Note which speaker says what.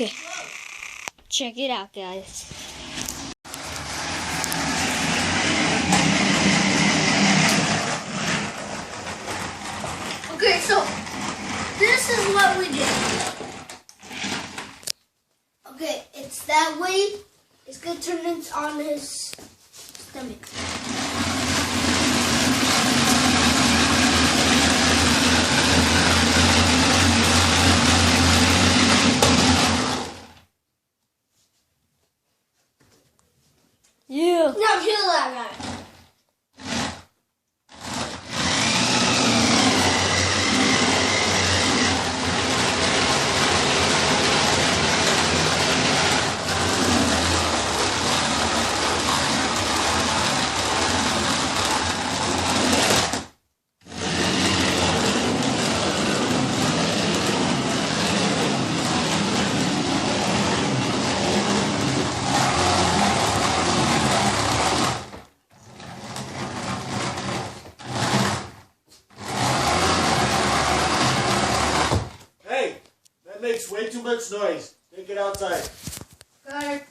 Speaker 1: Okay. Check it out, guys.
Speaker 2: Okay, so this is what we do. Okay, it's that way. It's gonna turn it on his stomach.
Speaker 1: Yeah.
Speaker 2: Now kill that guy.
Speaker 3: Hey, that makes way too much noise. Take it outside.
Speaker 2: Got it.